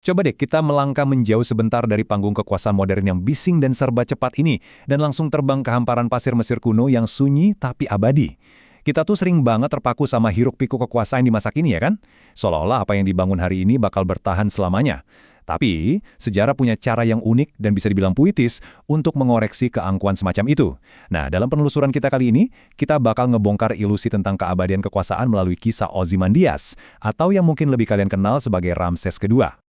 Coba deh kita melangkah menjauh sebentar dari panggung kekuasaan modern yang bising dan serba cepat ini, dan langsung terbang ke hamparan pasir Mesir kuno yang sunyi tapi abadi. Kita tuh sering banget terpaku sama hiruk-pikuk kekuasaan di masa kini ya kan? Seolah-olah apa yang dibangun hari ini bakal bertahan selamanya. Tapi, sejarah punya cara yang unik dan bisa dibilang puitis untuk mengoreksi keangkuhan semacam itu. Nah, dalam penelusuran kita kali ini, kita bakal ngebongkar ilusi tentang keabadian kekuasaan melalui kisah Ozymandias, atau yang mungkin lebih kalian kenal sebagai Ramses kedua.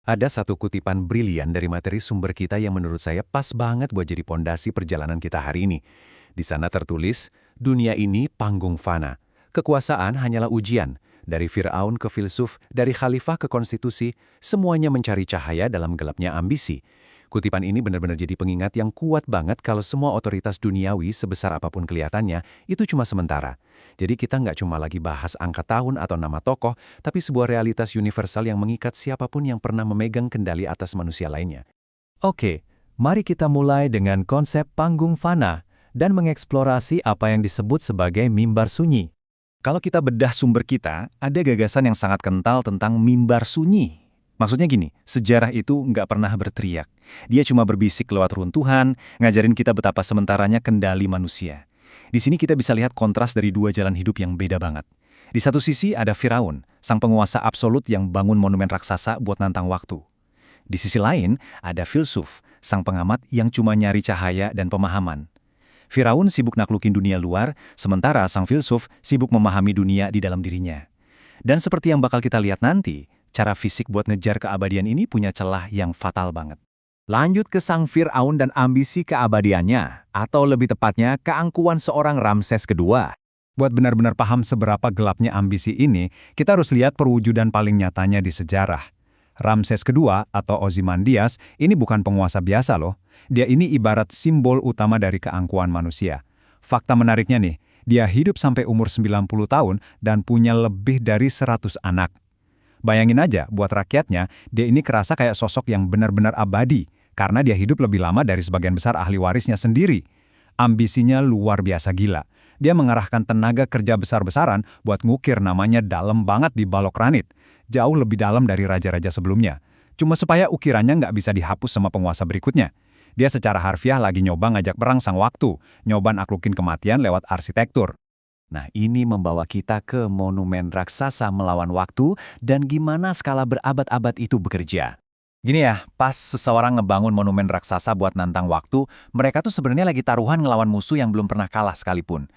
Ada satu kutipan brilian dari materi sumber kita yang menurut saya pas banget buat jadi pondasi perjalanan kita hari ini. Di sana tertulis, dunia ini panggung fana. Kekuasaan hanyalah ujian. Dari Fir'aun ke filsuf, dari khalifah ke konstitusi, semuanya mencari cahaya dalam gelapnya ambisi. Kutipan ini benar-benar jadi pengingat yang kuat banget kalau semua otoritas duniawi sebesar apapun kelihatannya, itu cuma sementara. Jadi kita nggak cuma lagi bahas angka tahun atau nama tokoh, tapi sebuah realitas universal yang mengikat siapapun yang pernah memegang kendali atas manusia lainnya. Oke, mari kita mulai dengan konsep panggung fana dan mengeksplorasi apa yang disebut sebagai mimbar sunyi. Kalau kita bedah sumber kita, ada gagasan yang sangat kental tentang mimbar sunyi. Maksudnya gini, sejarah itu nggak pernah berteriak. Dia cuma berbisik lewat runtuhan, ngajarin kita betapa sementaranya kendali manusia. Di sini kita bisa lihat kontras dari dua jalan hidup yang beda banget. Di satu sisi ada Firaun, sang penguasa absolut yang bangun monumen raksasa buat nantang waktu. Di sisi lain, ada filsuf, sang pengamat yang cuma nyari cahaya dan pemahaman. Firaun sibuk naklukin dunia luar, sementara sang filsuf sibuk memahami dunia di dalam dirinya. Dan seperti yang bakal kita lihat nanti, cara fisik buat ngejar keabadian ini punya celah yang fatal banget. Lanjut ke sang Fir'aun dan ambisi keabadiannya, atau lebih tepatnya keangkuhan seorang Ramses kedua. Buat benar-benar paham seberapa gelapnya ambisi ini, kita harus lihat perwujudan paling nyatanya di sejarah. Ramses kedua atau Ozymandias ini bukan penguasa biasa loh. Dia ini ibarat simbol utama dari keangkuhan manusia. Fakta menariknya nih, dia hidup sampai umur 90 tahun dan punya lebih dari 100 anak. Bayangin aja, buat rakyatnya, dia ini kerasa kayak sosok yang benar-benar abadi, karena dia hidup lebih lama dari sebagian besar ahli warisnya sendiri. Ambisinya luar biasa gila. Dia mengerahkan tenaga kerja besar-besaran buat ngukir namanya dalam banget di balok granit, jauh lebih dalam dari raja-raja sebelumnya. Cuma supaya ukirannya nggak bisa dihapus sama penguasa berikutnya. Dia secara harfiah lagi nyoba ngajak perang sang waktu, nyoba naklukin kematian lewat arsitektur. Nah, ini membawa kita ke monumen raksasa melawan waktu dan gimana skala berabad-abad itu bekerja. Gini ya, pas seseorang ngebangun monumen raksasa buat nantang waktu, mereka tuh sebenarnya lagi taruhan ngelawan musuh yang belum pernah kalah sekalipun.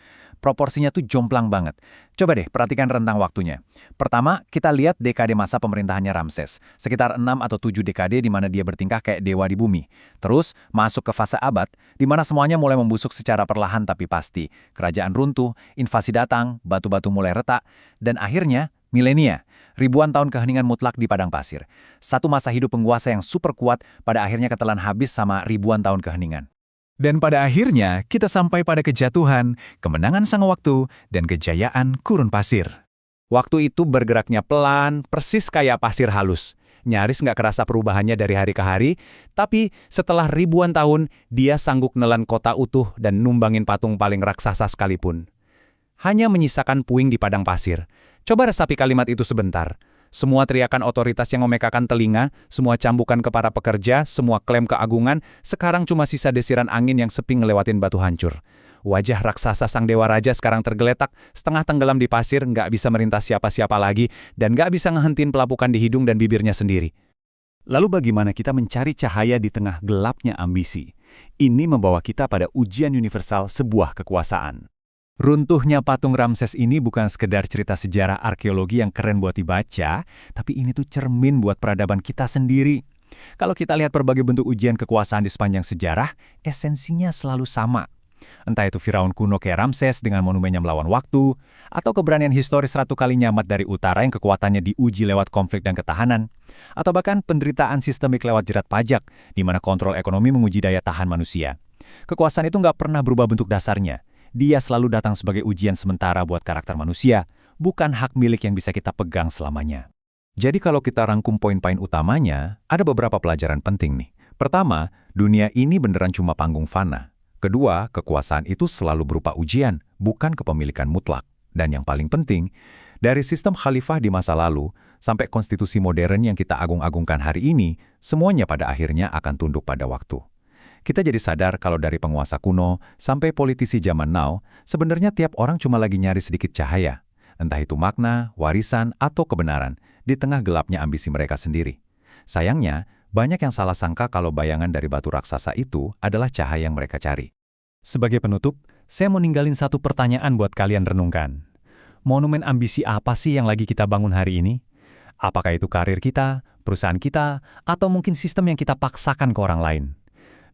Proporsinya tuh jomplang banget. Coba deh perhatikan rentang waktunya. Pertama, kita lihat dekade masa pemerintahannya Ramses. Sekitar 6 atau 7 dekade di mana dia bertingkah kayak dewa di bumi. Terus, masuk ke fase abad, di mana semuanya mulai membusuk secara perlahan tapi pasti. Kerajaan runtuh, invasi datang, batu-batu mulai retak, dan akhirnya milenia. Ribuan tahun keheningan mutlak di padang pasir. Satu masa hidup penguasa yang super kuat pada akhirnya ketelan habis sama ribuan tahun keheningan. Dan pada akhirnya kita sampai pada kejatuhan, kemenangan sang waktu, dan kejayaan gurun pasir. Waktu itu bergeraknya pelan, persis kayak pasir halus. Nyaris nggak kerasa perubahannya dari hari ke hari, tapi setelah ribuan tahun, dia sanggup nelan kota utuh dan numbangin patung paling raksasa sekalipun. Hanya menyisakan puing di padang pasir. Coba resapi kalimat itu sebentar. Semua teriakan otoritas yang memekakan telinga, semua cambukan ke para pekerja, semua klaim keagungan, sekarang cuma sisa desiran angin yang sepi ngelewatin batu hancur. Wajah raksasa sang dewa raja sekarang tergeletak, setengah tenggelam di pasir, nggak bisa merintah siapa-siapa lagi, dan nggak bisa ngehentiin pelapukan di hidung dan bibirnya sendiri. Lalu bagaimana kita mencari cahaya di tengah gelapnya ambisi? Ini membawa kita pada ujian universal sebuah kekuasaan. Runtuhnya patung Ramses ini bukan sekedar cerita sejarah arkeologi yang keren buat dibaca, tapi ini tuh cermin buat peradaban kita sendiri. Kalau kita lihat berbagai bentuk ujian kekuasaan di sepanjang sejarah, esensinya selalu sama. Entah itu Firaun kuno kayak Ramses dengan monumennya melawan waktu, atau keberanian historis Ratu Kalinyamat dari utara yang kekuatannya diuji lewat konflik dan ketahanan, atau bahkan penderitaan sistemik lewat jerat pajak, di mana kontrol ekonomi menguji daya tahan manusia. Kekuasaan itu nggak pernah berubah bentuk dasarnya. Dia selalu datang sebagai ujian sementara buat karakter manusia, bukan hak milik yang bisa kita pegang selamanya. Jadi kalau kita rangkum poin-poin utamanya, ada beberapa pelajaran penting nih. Pertama, dunia ini beneran cuma panggung fana. Kedua, kekuasaan itu selalu berupa ujian, bukan kepemilikan mutlak. Dan yang paling penting, Dari sistem khalifah di masa lalu, sampai konstitusi modern yang kita agung-agungkan hari ini, semuanya pada akhirnya akan tunduk pada waktu. Kita jadi sadar kalau dari penguasa kuno sampai politisi zaman now, sebenarnya tiap orang cuma lagi nyari sedikit cahaya. Entah itu makna, warisan, atau kebenaran, di tengah gelapnya ambisi mereka sendiri. Sayangnya, banyak yang salah sangka kalau bayangan dari batu raksasa itu adalah cahaya yang mereka cari. Sebagai penutup, saya mau ninggalin satu pertanyaan buat kalian renungkan. Monumen ambisi apa sih yang lagi kita bangun hari ini? Apakah itu karir kita, perusahaan kita, atau mungkin sistem yang kita paksakan ke orang lain?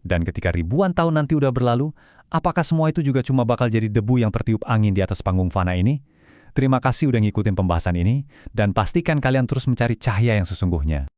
Dan ketika ribuan tahun nanti udah berlalu, apakah semua itu juga cuma bakal jadi debu yang tertiup angin di atas panggung fana ini? Terima kasih udah ngikutin pembahasan ini, dan pastikan kalian terus mencari cahaya yang sesungguhnya.